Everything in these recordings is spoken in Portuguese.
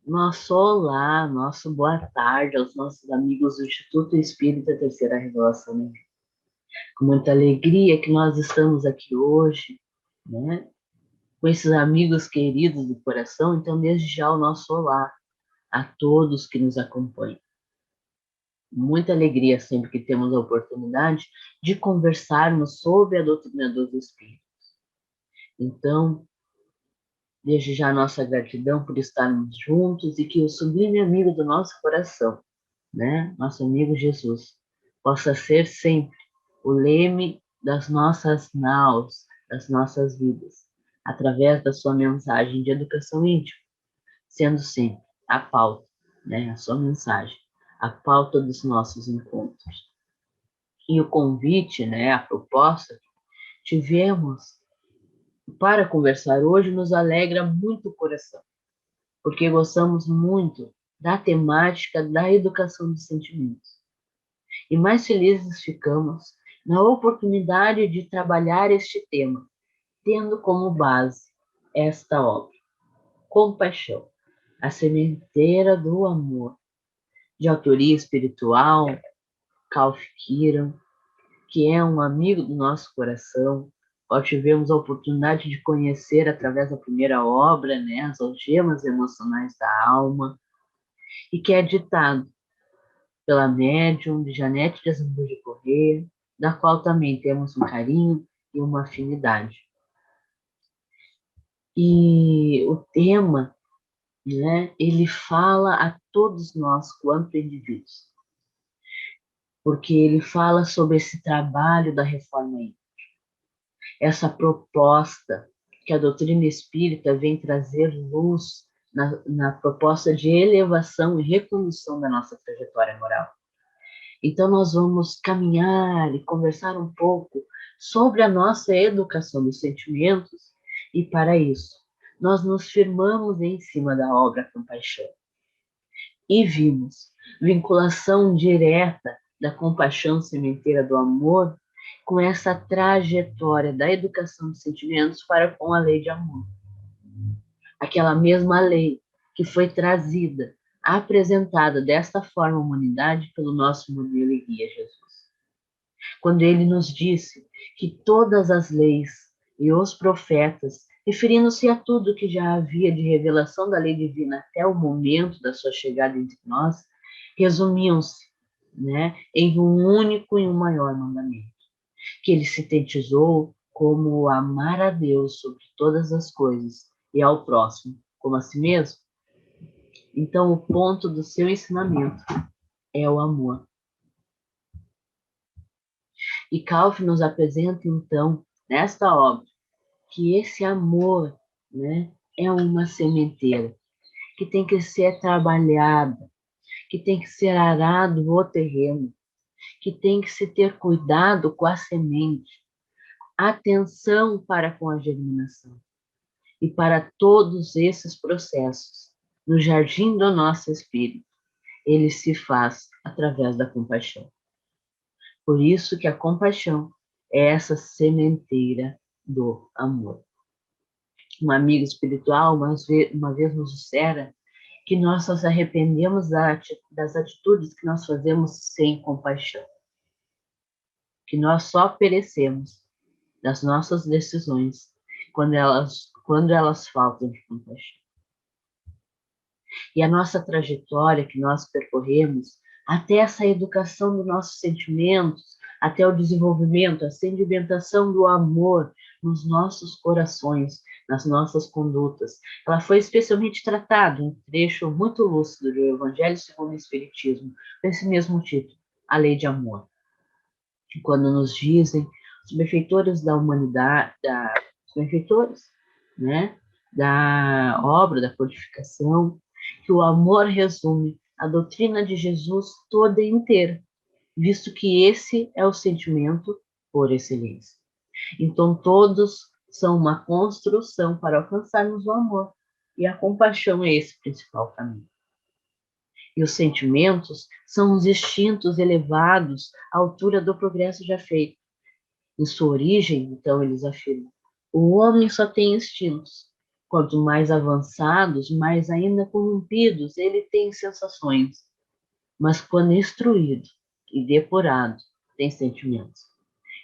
Nosso olá, nosso boa tarde aos nossos amigos do Instituto Espírita Terceira Revelação, né? Com muita alegria que nós estamos aqui hoje, né? Com esses amigos queridos do coração, então desde já o nosso olá a todos que nos acompanham. Muita alegria sempre que temos a oportunidade de conversarmos sobre a doutrina dos Espíritos. Então, desde já nossa gratidão por estarmos juntos e que o sublime amigo do nosso coração, né, nosso amigo Jesus, possa ser sempre o leme das nossas naus, das nossas vidas, através da sua mensagem de educação íntima, sendo sempre a pauta, né, a sua mensagem, a pauta dos nossos encontros. E o convite, né, a proposta que tivemos para conversar hoje nos alegra muito o coração, porque gostamos muito da temática da educação dos sentimentos. E mais felizes ficamos na oportunidade de trabalhar este tema, tendo como base esta obra, Compaixão, a sementeira do amor, de autoria espiritual, Calf Kiran, que é um amigo do nosso coração, qual tivemos a oportunidade de conhecer através da primeira obra, né, As Algemas Emocionais da Alma, e que é ditado pela médium de Janete de Azambuja de Corrêa, da qual também temos um carinho e uma afinidade. E o tema, né, ele fala a todos nós quanto indivíduos, porque ele fala sobre esse trabalho da reforma íntima, essa proposta que a doutrina espírita vem trazer luz na proposta de elevação e recondução da nossa trajetória moral. Então, nós vamos caminhar e conversar um pouco sobre a nossa educação dos sentimentos, e para isso, nós nos firmamos em cima da obra Compaixão e vimos vinculação direta da compaixão sementeira do amor com essa trajetória da educação dos sentimentos para com a lei de amor. Aquela mesma lei que foi trazida, apresentada desta forma à humanidade pelo nosso modelo e guia Jesus. Quando ele nos disse que todas as leis e os profetas, referindo-se a tudo que já havia de revelação da lei divina até o momento da sua chegada entre nós, resumiam-se, né, em um único e um maior mandamento, que ele sintetizou como amar a Deus sobre todas as coisas e ao próximo como a si mesmo. Então, o ponto do seu ensinamento é o amor. E Calf nos apresenta, então, nesta obra, que esse amor, né, é uma sementeira que tem que ser trabalhada, que tem que ser arado o terreno, que tem que se ter cuidado com a semente, atenção para com a germinação. E para todos esses processos, no jardim do nosso espírito, ele se faz através da compaixão. Por isso que a compaixão é essa sementeira do amor. Um amigo espiritual uma vez nos dissera que nós só se arrependemos das atitudes que nós fazemos sem compaixão, que nós só perecemos das nossas decisões quando elas faltam de compaixão. E a nossa trajetória que nós percorremos até essa educação dos nossos sentimentos, até o desenvolvimento, a sedimentação do amor nos nossos corações, nas nossas condutas. Ela foi especialmente tratada em um trecho muito lúcido do Evangelho segundo o Espiritismo, com esse mesmo título, A Lei de Amor. Quando nos dizem os benfeitores da humanidade, os benfeitores, né, da obra da codificação, que o amor resume a doutrina de Jesus toda inteira, visto que esse é o sentimento por excelência. Então, todos são uma construção para alcançarmos o amor, e a compaixão é esse principal caminho. E os sentimentos são os instintos elevados à altura do progresso já feito. Em sua origem, então, eles afirmam, o homem só tem instintos, Quanto mais avançados, mais ainda corrompidos, ele tem sensações. Mas quando instruído e depurado, tem sentimentos.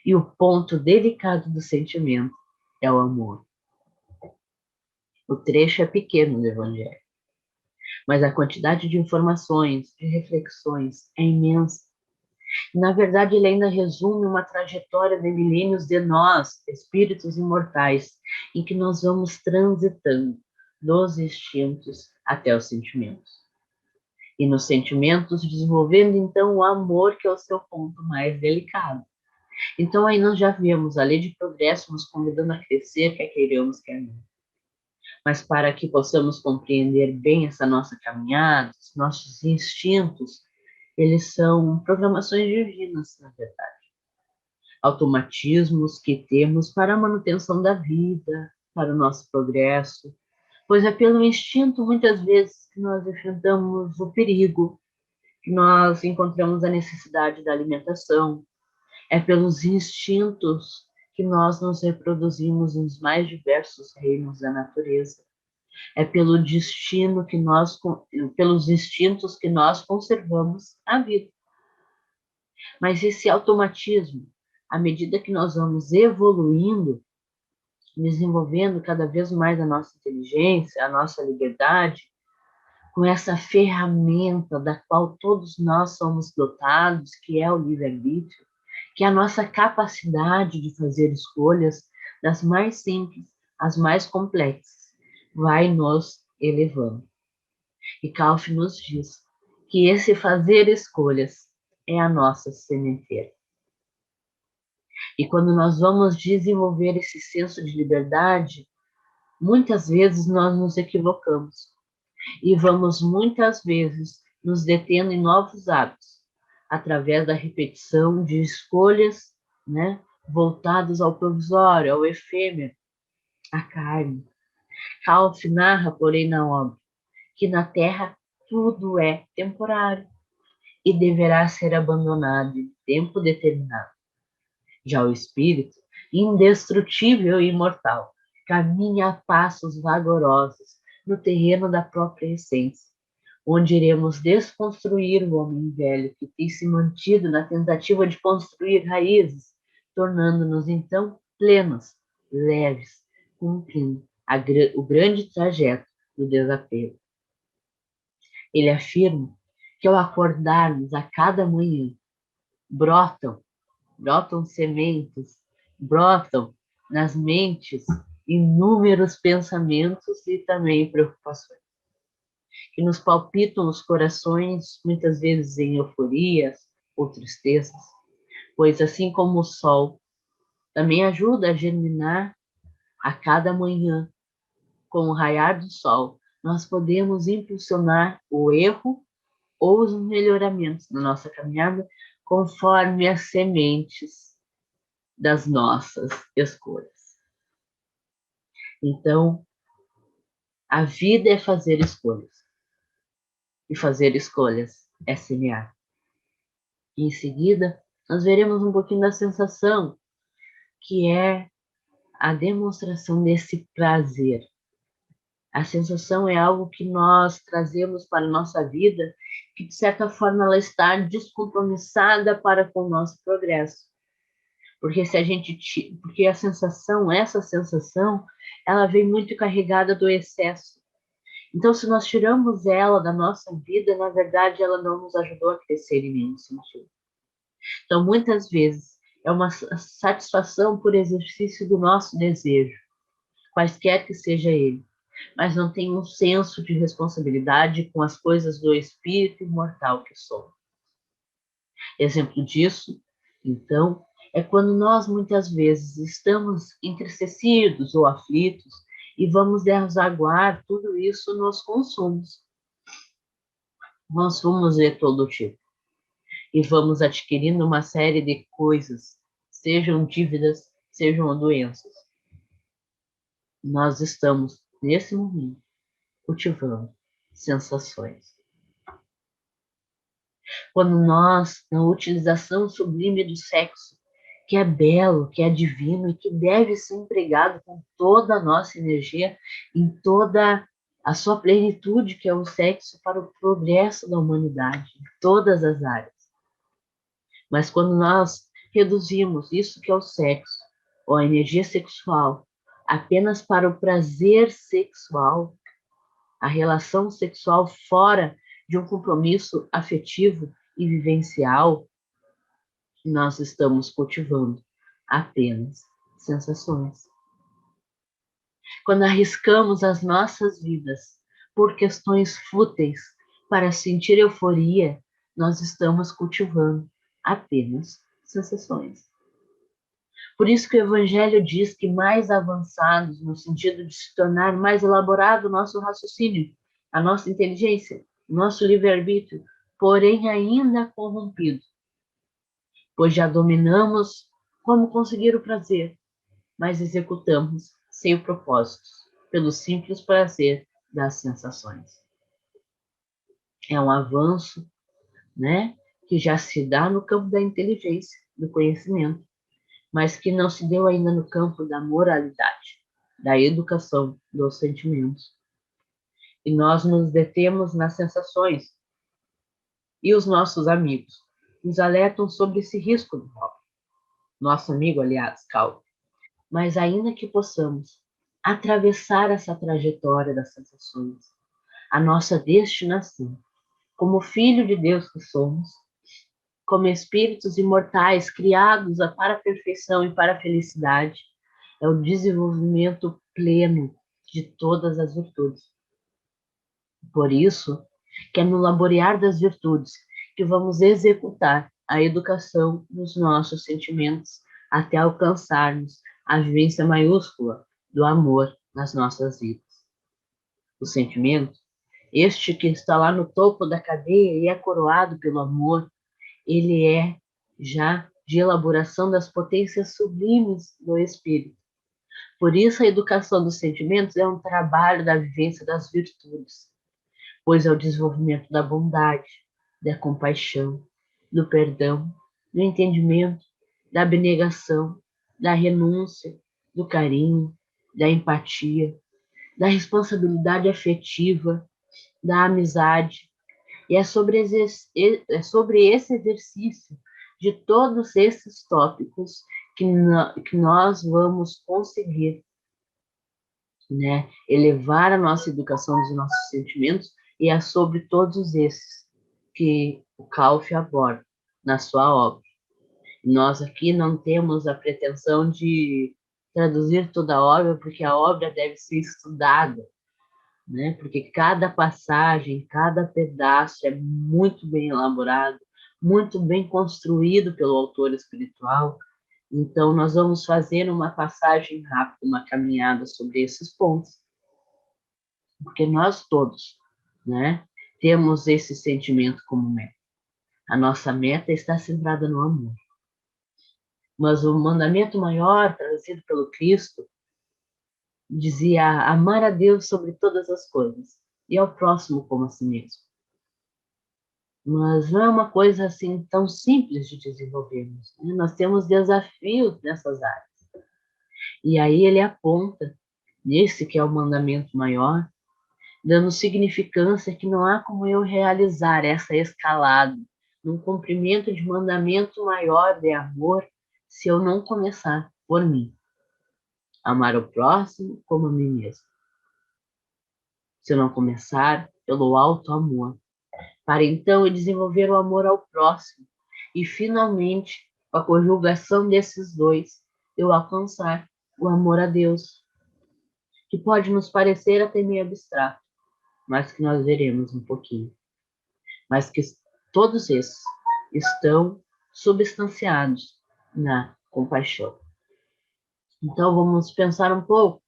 E o ponto delicado do sentimento é o amor. O trecho é pequeno do Evangelho, mas a quantidade de informações, de reflexões é imensa. Na verdade, ele ainda resume uma trajetória de milênios de nós, espíritos imortais, em que nós vamos transitando dos instintos até os sentimentos. E nos sentimentos, desenvolvendo então o amor, que é o seu ponto mais delicado. Então, aí nós já vemos a lei de progresso nos convidando a crescer, quer queiramos, quer não. Mas para que possamos compreender bem essa nossa caminhada, os nossos instintos, eles são programações divinas, na verdade. Automatismos que temos para a manutenção da vida, para o nosso progresso, pois é pelo instinto, muitas vezes, que nós enfrentamos o perigo, que nós encontramos a necessidade da alimentação, é pelos instintos que nós nos reproduzimos nos mais diversos reinos da natureza. É pelo destino que nós, pelos instintos que nós conservamos a vida. Mas esse automatismo, à medida que nós vamos evoluindo, desenvolvendo cada vez mais a nossa inteligência, a nossa liberdade, com essa ferramenta da qual todos nós somos dotados, que é o livre-arbítrio, que é a nossa capacidade de fazer escolhas das mais simples às mais complexas, vai nos elevando. E Calf nos diz que esse fazer escolhas é a nossa sementeira. E quando nós vamos desenvolver esse senso de liberdade, muitas vezes nós nos equivocamos e vamos muitas vezes nos detendo em novos hábitos, através da repetição de escolhas, né, voltadas ao provisório, ao efêmero, à carne. Calf narra, porém, na obra, que na terra tudo é temporário e deverá ser abandonado em tempo determinado. Já o espírito, indestrutível e imortal, caminha a passos vagarosos no terreno da própria essência, onde iremos desconstruir o homem velho que tem se mantido na tentativa de construir raízes, tornando-nos então plenos, leves, cumprindo o grande trajeto do desapego. Ele afirma que ao acordarmos a cada manhã, brotam sementes, brotam nas mentes inúmeros pensamentos e também preocupações, que nos palpitam os corações, muitas vezes em euforias ou tristezas, pois assim como o sol também ajuda a germinar a cada manhã, com o raiar do sol, nós podemos impulsionar o erro ou os melhoramentos na nossa caminhada conforme as sementes das nossas escolhas. Então, a vida é fazer escolhas. E fazer escolhas é semear. E em seguida, nós veremos um pouquinho da sensação, que é a demonstração desse prazer. A sensação é algo que nós trazemos para a nossa vida, que de certa forma ela está descompromissada para com o nosso progresso. Porque se a gente, porque a sensação, essa sensação, ela vem muito carregada do excesso. Então, se nós tiramos ela da nossa vida, na verdade, ela não nos ajudou a crescer em nenhum sentido. Então, muitas vezes, é uma satisfação por exercício do nosso desejo, quaisquer que seja ele, mas não tem um senso de responsabilidade com as coisas do espírito imortal que somos. Exemplo disso, então, é quando nós muitas vezes estamos entristecidos ou aflitos e vamos desaguar tudo isso nos consumos. Consumos de todo tipo. E vamos adquirindo uma série de coisas, sejam dívidas, sejam doenças. Nós estamos, nesse momento, cultivando sensações. Quando nós, na utilização sublime do sexo, que é belo, que é divino e que deve ser empregado com toda a nossa energia, em toda a sua plenitude, que é o sexo, para o progresso da humanidade, em todas as áreas. Mas quando nós reduzimos isso que é o sexo, ou a energia sexual, apenas para o prazer sexual, a relação sexual fora de um compromisso afetivo e vivencial, nós estamos cultivando apenas sensações. Quando arriscamos as nossas vidas por questões fúteis para sentir euforia, nós estamos cultivando apenas sensações. Por isso que o Evangelho diz que mais avançados, no sentido de se tornar mais elaborado o nosso raciocínio, a nossa inteligência, o nosso livre-arbítrio, porém ainda corrompido, pois já dominamos como conseguir o prazer, mas executamos sem o propósito, pelo simples prazer das sensações. É um avanço, né, que já se dá no campo da inteligência, do conhecimento, mas que não se deu ainda no campo da moralidade, da educação, dos sentimentos. E nós nos detemos nas sensações. E os nossos amigos nos alertam sobre esse risco do mal. Nosso amigo, aliás, Cal. Mas ainda que possamos atravessar essa trajetória das sensações, a nossa destinação, como filho de Deus que somos, como espíritos imortais criados para a perfeição e para a felicidade, é o desenvolvimento pleno de todas as virtudes. Por isso, que é no laborear das virtudes que vamos executar a educação dos nossos sentimentos até alcançarmos a vivência maiúscula do amor nas nossas vidas. O sentimento, este que está lá no topo da cadeia e é coroado pelo amor, ele é já de elaboração das potências sublimes do espírito. Por isso, a educação dos sentimentos é um trabalho da vivência das virtudes, pois é o desenvolvimento da bondade, da compaixão, do perdão, do entendimento, da abnegação, da renúncia, do carinho, da empatia, da responsabilidade afetiva, da amizade. E é sobre esse exercício de todos esses tópicos que nós vamos conseguir, né, elevar a nossa educação dos nossos sentimentos, e é sobre todos esses que o Kauf aborda na sua obra. Nós aqui não temos a pretensão de traduzir toda a obra, porque a obra deve ser estudada, né? Porque cada passagem, cada pedaço é muito bem elaborado, muito bem construído pelo autor espiritual. Então, nós vamos fazer uma passagem rápida, uma caminhada sobre esses pontos, porque nós todos, né, temos esse sentimento como meta. A nossa meta está centrada no amor. Mas o mandamento maior, trazido pelo Cristo, dizia amar a Deus sobre todas as coisas e ao próximo como a si mesmo. Mas não é uma coisa assim tão simples de desenvolvermos, né? Nós temos desafios nessas áreas. E aí ele aponta nesse que é o mandamento maior, dando significância que não há como eu realizar essa escalada num cumprimento de mandamento maior de amor se eu não começar por mim. Amar o próximo como a mim mesmo. Se eu não começar pelo alto amor, para então eu desenvolver o amor ao próximo e finalmente, com a conjugação desses dois, eu alcançar o amor a Deus, que pode nos parecer até meio abstrato, mas que nós veremos um pouquinho. Mas que todos esses estão substanciados na compaixão. Então vamos pensar um pouco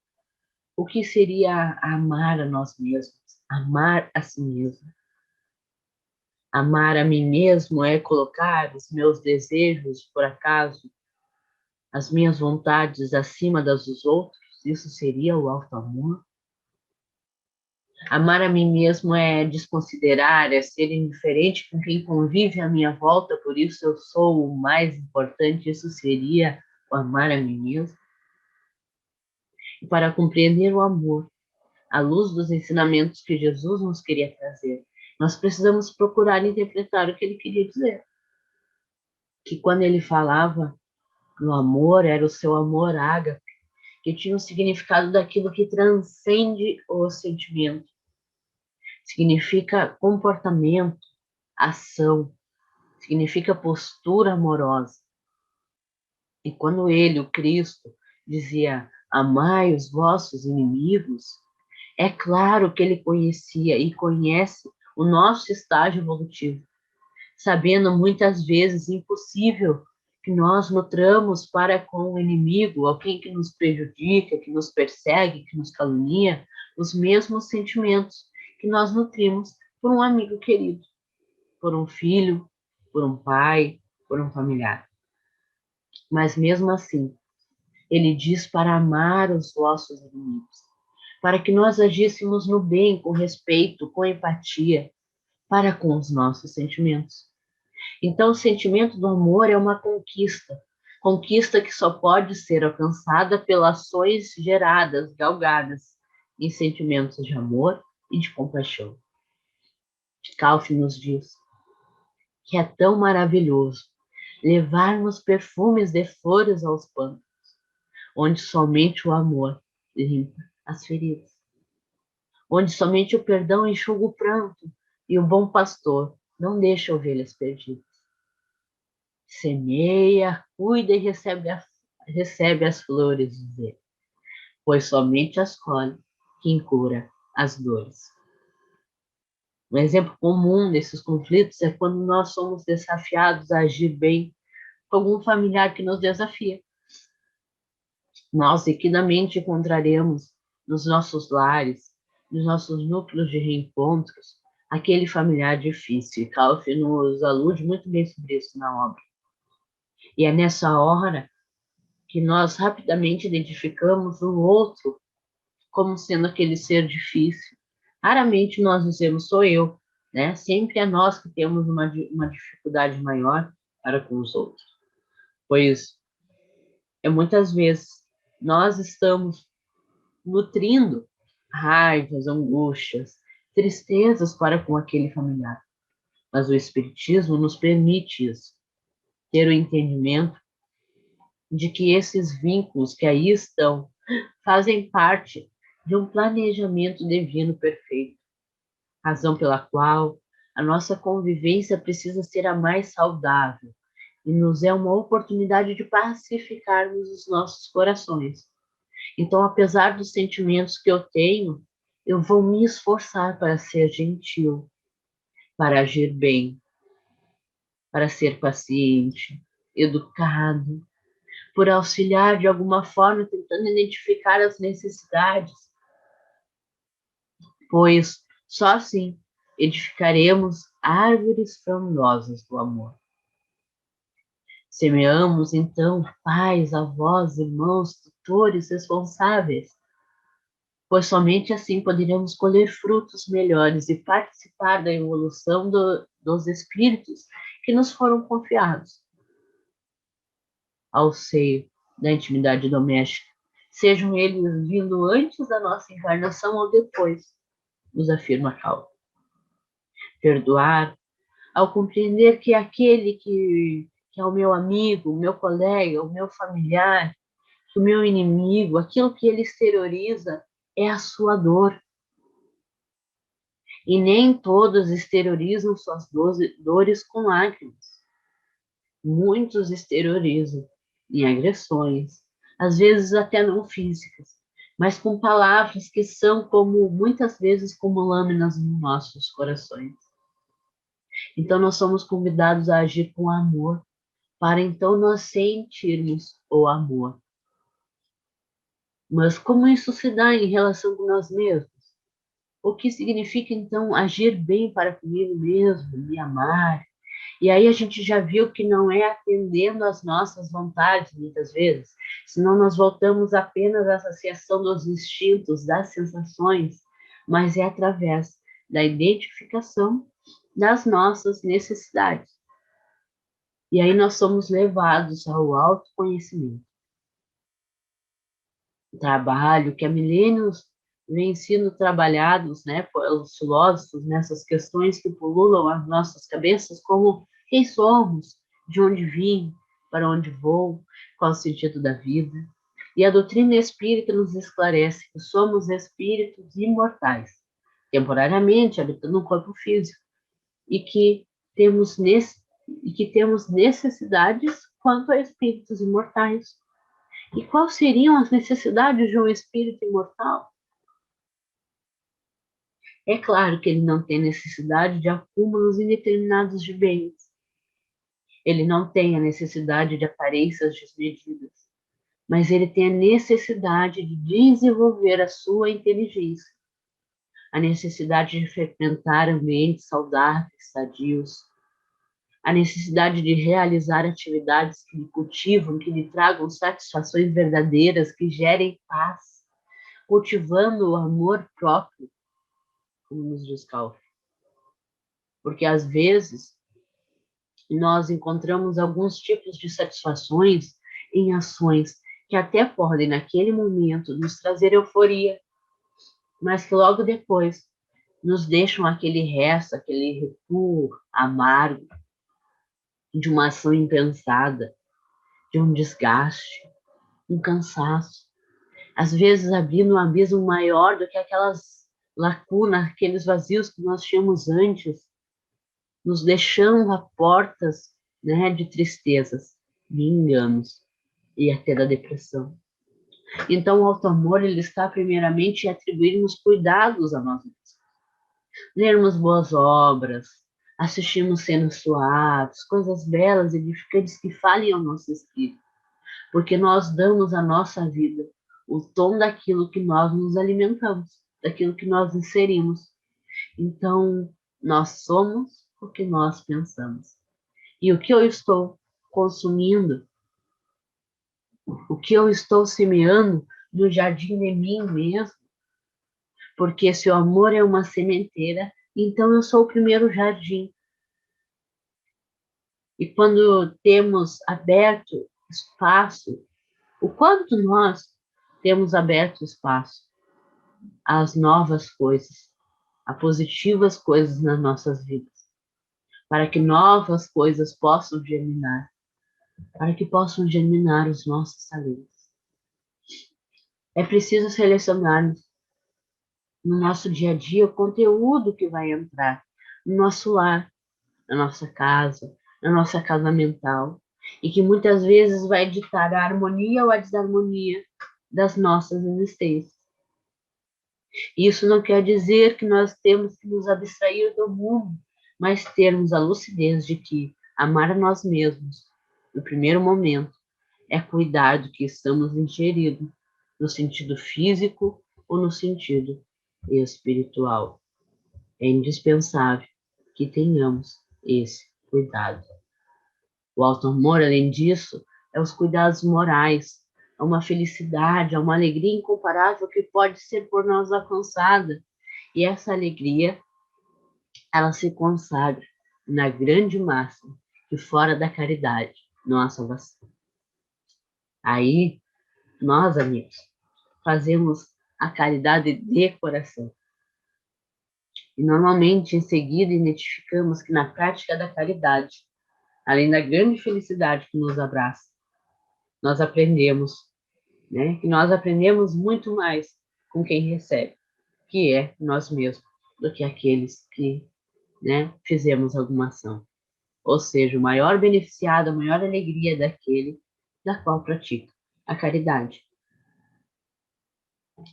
o que seria amar a nós mesmos, amar a si mesmo. Amar a mim mesmo é colocar os meus desejos, por acaso, as minhas vontades acima das dos outros? Isso seria o alto amor? Amar a mim mesmo é desconsiderar, é ser indiferente com quem convive à minha volta, por isso eu sou o mais importante, isso seria o amar a mim mesmo. E para compreender o amor, à luz dos ensinamentos que Jesus nos queria trazer, nós precisamos procurar interpretar o que ele queria dizer. Que quando ele falava no amor, era o seu amor ágape, que tinha o significado daquilo que transcende o sentimento. Significa comportamento, ação, significa postura amorosa. E quando ele, o Cristo, dizia: amai os vossos inimigos, é claro que ele conhecia e conhece o nosso estágio evolutivo, sabendo muitas vezes impossível que nós nutramos para com o inimigo, alguém que nos prejudica, que nos persegue, que nos calunia, os mesmos sentimentos que nós nutrimos por um amigo querido, por um filho, por um pai, por um familiar. Mas mesmo assim, ele diz para amar os vossos inimigos, para que nós agíssemos no bem, com respeito, com empatia, para com os nossos sentimentos. Então, o sentimento do amor é uma conquista, conquista que só pode ser alcançada pelas ações geradas, galgadas em sentimentos de amor e de compaixão. Calf nos diz que é tão maravilhoso levarmos perfumes de flores aos pântanos, onde somente o amor limpa as feridas, onde somente o perdão enxuga o pranto e o bom pastor não deixa ovelhas perdidas. Semeia, cuida e recebe as flores dele, pois somente as colhe quem cura as dores. Um exemplo comum desses conflitos é quando nós somos desafiados a agir bem com algum familiar que nos desafia. Nós seguidamente encontraremos nos nossos lares, nos nossos núcleos de reencontros, aquele familiar difícil. E Calf nos alude muito bem sobre isso na obra. E é nessa hora que nós rapidamente identificamos o outro como sendo aquele ser difícil. Raramente nós dizemos, sou eu, né? Sempre é nós que temos uma dificuldade maior para com os outros. Pois muitas vezes nós estamos nutrindo raivas, angústias, tristezas para com aquele familiar. Mas o Espiritismo nos permite isso, ter o entendimento de que esses vínculos que aí estão fazem parte de um planejamento divino perfeito, razão pela qual a nossa convivência precisa ser a mais saudável e nos é uma oportunidade de pacificarmos os nossos corações. Então, apesar dos sentimentos que eu tenho, eu vou me esforçar para ser gentil, para agir bem, para ser paciente, educado, por auxiliar de alguma forma, tentando identificar as necessidades, pois só assim edificaremos árvores frondosas do amor. Semeamos, então, pais, avós, irmãos, tutores, responsáveis, pois somente assim poderemos colher frutos melhores e participar da evolução dos espíritos que nos foram confiados ao seio da intimidade doméstica, sejam eles vindo antes da nossa encarnação ou depois, nos afirma Calvo. Perdoar, ao compreender que aquele que é o meu amigo, o meu colega, o meu familiar, o meu inimigo, aquilo que ele exterioriza é a sua dor. E nem todos exteriorizam suas dores com lágrimas. Muitos exteriorizam em agressões, às vezes até não físicas, mas com palavras que são muitas vezes como lâminas nos nossos corações. Então nós somos convidados a agir com amor, para então nós sentirmos o amor. Mas como isso se dá em relação com nós mesmos? O que significa então agir bem para comigo mesmo, me amar? E aí a gente já viu que não é atendendo às nossas vontades, muitas vezes, senão nós voltamos apenas à saciação dos instintos, das sensações, mas é através da identificação das nossas necessidades. E aí nós somos levados ao autoconhecimento. Trabalho que há milênios vem sendo trabalhados, né, pelos filósofos nessas questões que pululam as nossas cabeças, como quem somos, de onde vim, para onde vou, qual o sentido da vida. E a doutrina espírita nos esclarece que somos espíritos imortais, temporariamente habitando um corpo físico, e que temos necessidades quanto a espíritos imortais. E quais seriam as necessidades de um espírito imortal? É claro que ele não tem necessidade de acúmulos indeterminados de bens. Ele não tem a necessidade de aparências desmedidas, mas ele tem a necessidade de desenvolver a sua inteligência, a necessidade de frequentar ambientes saudáveis, sadios, a necessidade de realizar atividades que lhe cultivam, que lhe tragam satisfações verdadeiras, que gerem paz, cultivando o amor próprio, como nos diz Calf. Porque às vezes nós encontramos alguns tipos de satisfações em ações que até podem, naquele momento, nos trazer euforia, mas que logo depois nos deixam aquele resto, aquele recuo amargo de uma ação impensada, de um desgaste, um cansaço, às vezes abrindo um abismo maior do que aquelas lacunas, aqueles vazios que nós tínhamos antes, nos deixando a portas, né, de tristezas, de enganos e até da depressão. Então, o auto-amor, ele está primeiramente em atribuirmos cuidados a nós mesmos. Lermos boas obras, assistirmos cenas suaves, coisas belas, edificantes que falem ao nosso espírito, porque nós damos à nossa vida o tom daquilo que nós nos alimentamos, daquilo que nós inserimos. Então, nós somos o que nós pensamos. E o que eu estou consumindo, o que eu estou semeando no jardim de mim mesmo, porque se o amor é uma sementeira, então eu sou o primeiro jardim. E quando temos aberto espaço, o quanto nós temos aberto espaço às novas coisas, a positivas coisas nas nossas vidas, para que novas coisas possam germinar, para que possam germinar os nossos talentos. É preciso selecionar no nosso dia a dia o conteúdo que vai entrar no nosso lar, na nossa casa, na nossa casa mental, e que muitas vezes vai ditar a harmonia ou a desarmonia das nossas existências. Isso não quer dizer que nós temos que nos abstrair do mundo, mas termos a lucidez de que amar a nós mesmos, no primeiro momento, é cuidar do que estamos ingerindo, no sentido físico ou no sentido espiritual. É indispensável que tenhamos esse cuidado. O auto-amor, além disso, é os cuidados morais, é uma felicidade, é uma alegria incomparável que pode ser por nós alcançada. E essa alegria, ela se consagra na grande máxima que fora da caridade não há salvação. Aí, nós, amigos, fazemos a caridade de coração. E normalmente, em seguida, identificamos que na prática da caridade, além da grande felicidade que nos abraça, nós aprendemos, né, que nós aprendemos muito mais com quem recebe, que é nós mesmos, do que aqueles que, né, fizemos alguma ação. Ou seja, o maior beneficiado, a maior alegria daquele da qual pratica a caridade.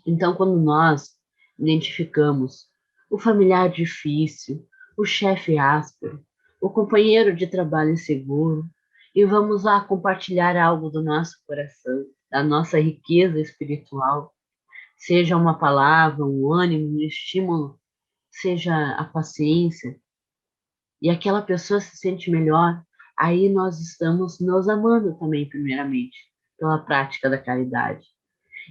Então, quando nós identificamos o familiar difícil, o chefe áspero, o companheiro de trabalho inseguro, e vamos lá compartilhar algo do nosso coração, da nossa riqueza espiritual, seja uma palavra, um ânimo, um estímulo, seja a paciência, e aquela pessoa se sente melhor, aí nós estamos nos amando também, primeiramente, pela prática da caridade.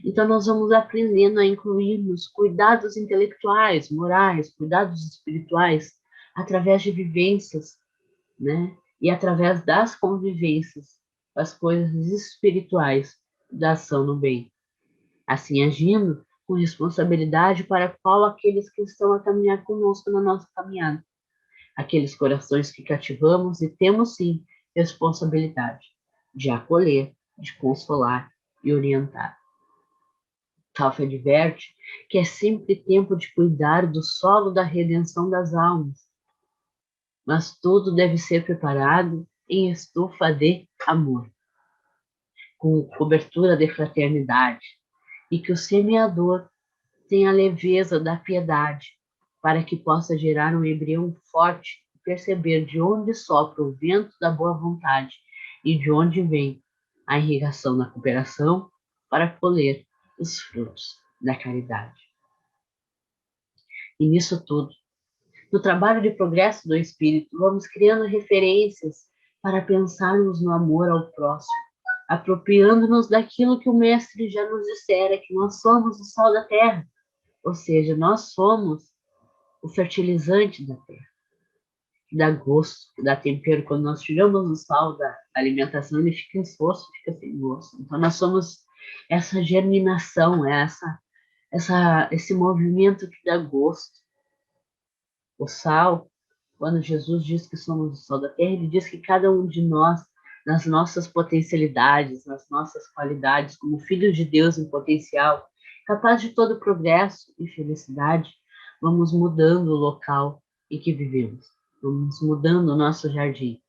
Então, nós vamos aprendendo a incluir nos cuidados intelectuais, morais, cuidados espirituais, através de vivências, né? E através das convivências, as coisas espirituais da ação no bem. Assim, agindo com responsabilidade para qual aqueles que estão a caminhar conosco na nossa caminhada. Aqueles corações que cativamos e temos, sim, responsabilidade de acolher, de consolar e orientar. Ralph adverte que é sempre tempo de cuidar do solo da redenção das almas, mas tudo deve ser preparado em estufa de amor, com cobertura de fraternidade, e que o semeador tenha a leveza da piedade, para que possa gerar um embrião forte e perceber de onde sopra o vento da boa vontade e de onde vem a irrigação da cooperação para colher os frutos da caridade. E nisso tudo, no trabalho de progresso do espírito, vamos criando referências para pensarmos no amor ao próximo, apropriando-nos daquilo que o mestre já nos dissera, que nós somos o sal da terra, ou seja, nós somos o fertilizante da terra, que dá gosto, que dá tempero. Quando nós tiramos o sal da alimentação, ele fica insosso, fica sem gosto. Então, nós somos essa germinação, esse movimento que dá gosto. O sal, quando Jesus diz que somos o sal da terra, ele diz que cada um de nós, nas nossas potencialidades, nas nossas qualidades, como filhos de Deus em potencial, capaz de todo progresso e felicidade, vamos mudando o local em que vivemos, vamos mudando o nosso jardim,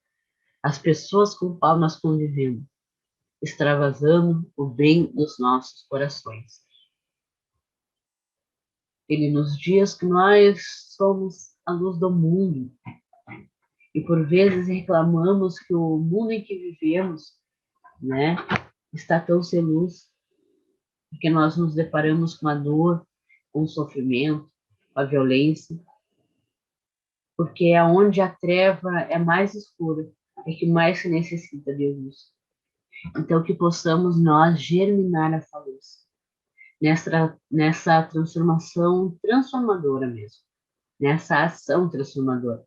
as pessoas com as quais nós convivemos, extravasando o bem dos nossos corações. Ele nos diz que nós somos a luz do mundo, e por vezes reclamamos que o mundo em que vivemos, né, está tão sem luz, porque nós nos deparamos com a dor, com o sofrimento, com a violência, porque é onde a treva é mais escura, é que mais se necessita de luz. Então, que possamos nós germinar essa luz, nessa transformação transformadora mesmo, nessa ação transformadora.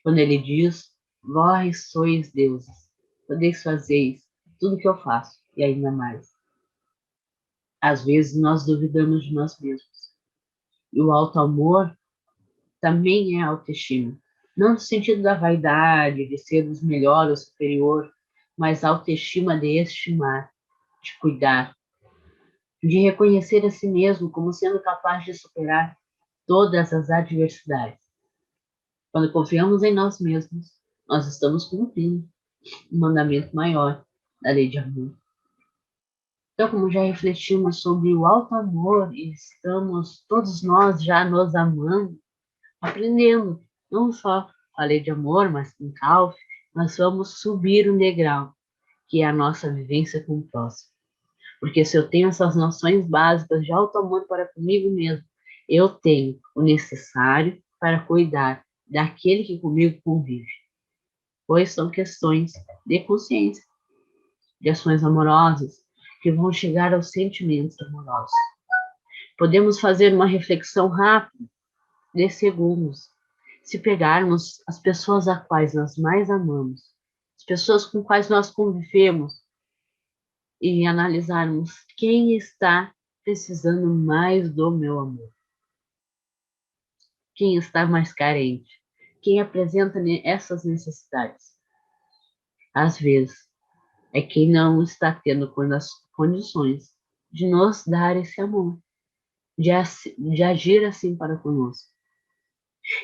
Quando ele diz, vós sois deuses, podeis fazer tudo que eu faço, e ainda mais. Às vezes nós duvidamos de nós mesmos. E o alto amor também é autoestima. Não no sentido da vaidade, de sermos melhor ou superior, mas autoestima de estimar, de cuidar, de reconhecer a si mesmo como sendo capaz de superar todas as adversidades. Quando confiamos em nós mesmos, nós estamos cumprindo um mandamento maior da lei de amor. Então, como já refletimos sobre o alto amor e estamos todos nós já nos amando, aprendendo não só a lei de amor, mas com Calf, nós vamos subir um degrau, que é a nossa vivência com o próximo. Porque se eu tenho essas noções básicas de alto amor para comigo mesmo, eu tenho o necessário para cuidar daquele que comigo convive. Pois são questões de consciência, de ações amorosas, que vão chegar aos sentimentos amorosos. Podemos fazer uma reflexão rápida, de segundos, se pegarmos as pessoas a quais nós mais amamos, as pessoas com quais nós convivemos, e analisarmos quem está precisando mais do meu amor, quem está mais carente, quem apresenta essas necessidades. Às vezes, é quem não está tendo condições de nos dar esse amor, de agir assim para conosco.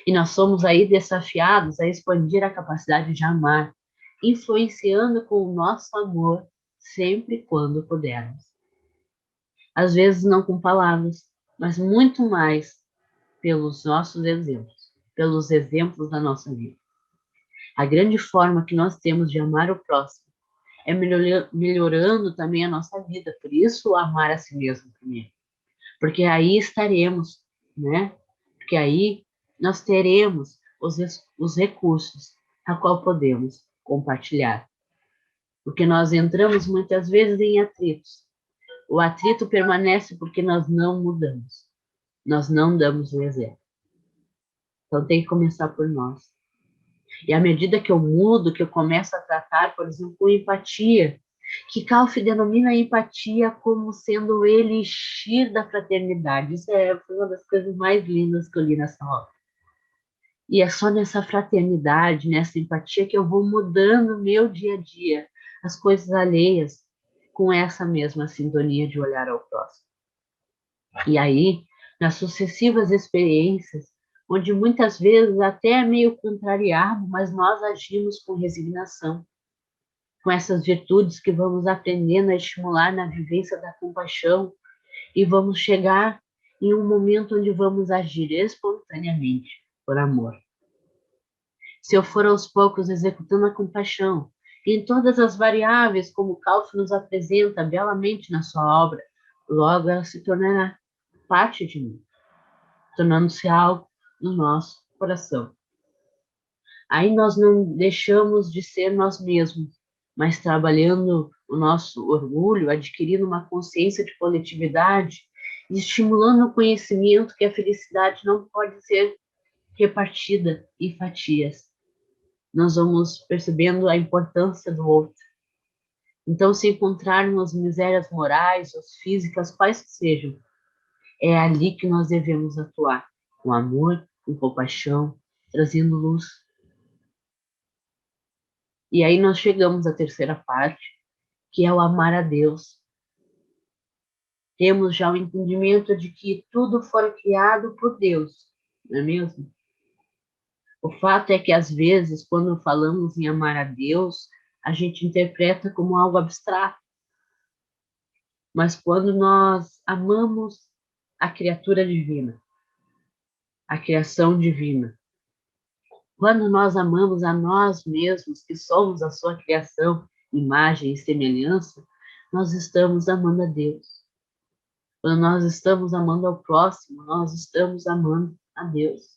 E nós somos aí desafiados a expandir a capacidade de amar, influenciando com o nosso amor sempre quando pudermos. Às vezes não com palavras, mas muito mais pelos nossos exemplos, pelos exemplos da nossa vida. A grande forma que nós temos de amar o próximo é melhorando também a nossa vida, por isso amar a si mesmo primeiro. Porque aí estaremos, né? Porque aí nós teremos os recursos a qual podemos compartilhar. Porque nós entramos muitas vezes em atritos. O atrito permanece porque nós não mudamos. Nós não damos o exemplo. Então tem que começar por nós. E à medida que eu mudo, que eu começo a tratar, por exemplo, com empatia, que Calf denomina a empatia como sendo o elixir da fraternidade. Isso foi uma das coisas mais lindas que eu li nessa obra. E é só nessa fraternidade, nessa empatia, que eu vou mudando o meu dia a dia, as coisas alheias, com essa mesma sintonia de olhar ao próximo. E aí, nas sucessivas experiências, onde muitas vezes até é meio contrariado, mas nós agimos com resignação, com essas virtudes que vamos aprendendo a estimular na vivência da compaixão, e vamos chegar em um momento onde vamos agir espontaneamente por amor. Se eu for aos poucos executando a compaixão, em todas as variáveis, como Calf nos apresenta belamente na sua obra, logo ela se tornará parte de mim, tornando-se algo no nosso coração. Aí nós não deixamos de ser nós mesmos, mas trabalhando o nosso orgulho, adquirindo uma consciência de coletividade, e estimulando o conhecimento que a felicidade não pode ser repartida em fatias. Nós vamos percebendo a importância do outro. Então, se encontrarmos misérias morais ou físicas, quais que sejam, é ali que nós devemos atuar, com amor, com compaixão, trazendo luz. E aí nós chegamos à terceira parte, que é o amar a Deus. Temos já o entendimento de que tudo foi criado por Deus, não é mesmo? O fato é que, às vezes, quando falamos em amar a Deus, a gente interpreta como algo abstrato. Mas quando nós amamos a criatura divina, a criação divina, quando nós amamos a nós mesmos, que somos a sua criação, imagem e semelhança, nós estamos amando a Deus. Quando nós estamos amando ao próximo, nós estamos amando a Deus.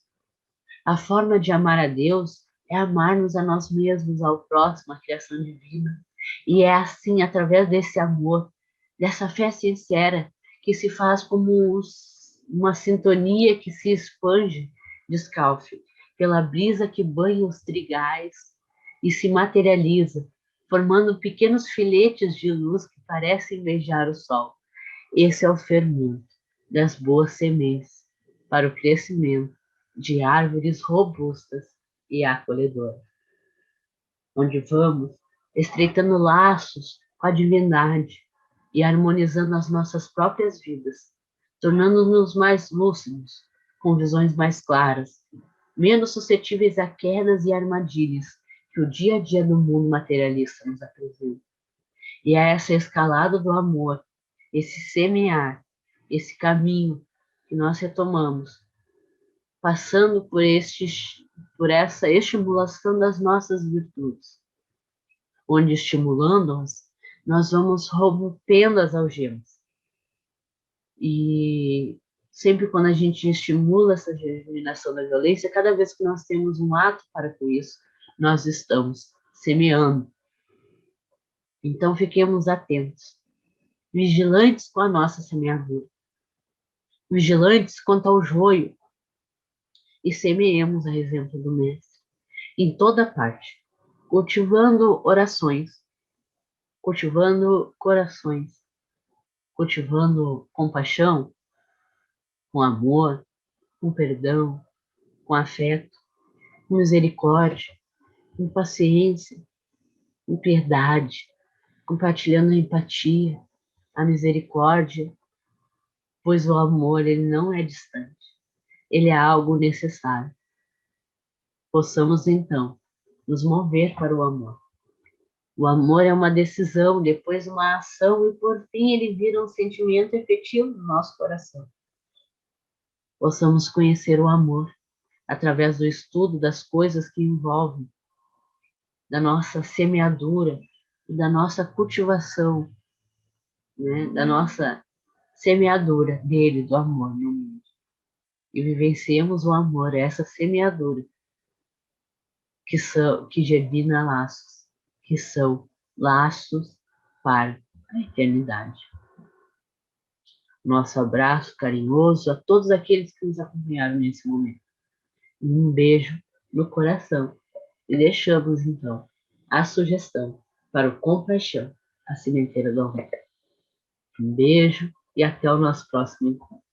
A forma de amar a Deus é amarmos a nós mesmos, ao próximo, à criação divina. E é assim, através desse amor, dessa fé sincera, que se faz como uma sintonia que se expande, diz Calf, pela brisa que banha os trigais e se materializa, formando pequenos filetes de luz que parecem beijar o sol. Esse é o fermento das boas sementes para o crescimento de árvores robustas e acolhedoras, onde vamos estreitando laços com a divindade e harmonizando as nossas próprias vidas, tornando-nos mais lúcidos, com visões mais claras, menos suscetíveis a quedas e armadilhas que o dia a dia do mundo materialista nos apresenta. E é essa escalada do amor, esse semear, esse caminho que nós retomamos, passando por essa estimulação das nossas virtudes, onde estimulando-as, nós vamos rompendo as algemas. E sempre quando a gente estimula essa eliminação da violência, cada vez que nós temos um ato para com isso, nós estamos semeando. Então fiquemos atentos, vigilantes com a nossa semeadura, vigilantes quanto ao joio, e semeemos a exemplo do Mestre, em toda parte, cultivando orações, cultivando corações, cultivando compaixão, com amor, com perdão, com afeto, com misericórdia, com paciência, com piedade, compartilhando a empatia, a misericórdia, pois o amor ele não é distante, ele é algo necessário. Possamos então nos mover para o amor. O amor é uma decisão, depois uma ação e por fim ele vira um sentimento efetivo no nosso coração. Possamos conhecer o amor através do estudo das coisas que envolvem, da nossa semeadura, da nossa cultivação, né? Da nossa semeadura dele, do amor no mundo. E vivenciemos o amor, essa semeadura que germina laços, que são laços para a eternidade. Nosso abraço carinhoso a todos aqueles que nos acompanharam nesse momento. Um beijo no coração. E deixamos, então, a sugestão para o Compaixão, a Sementeira do Alberto. Um beijo e até o nosso próximo encontro.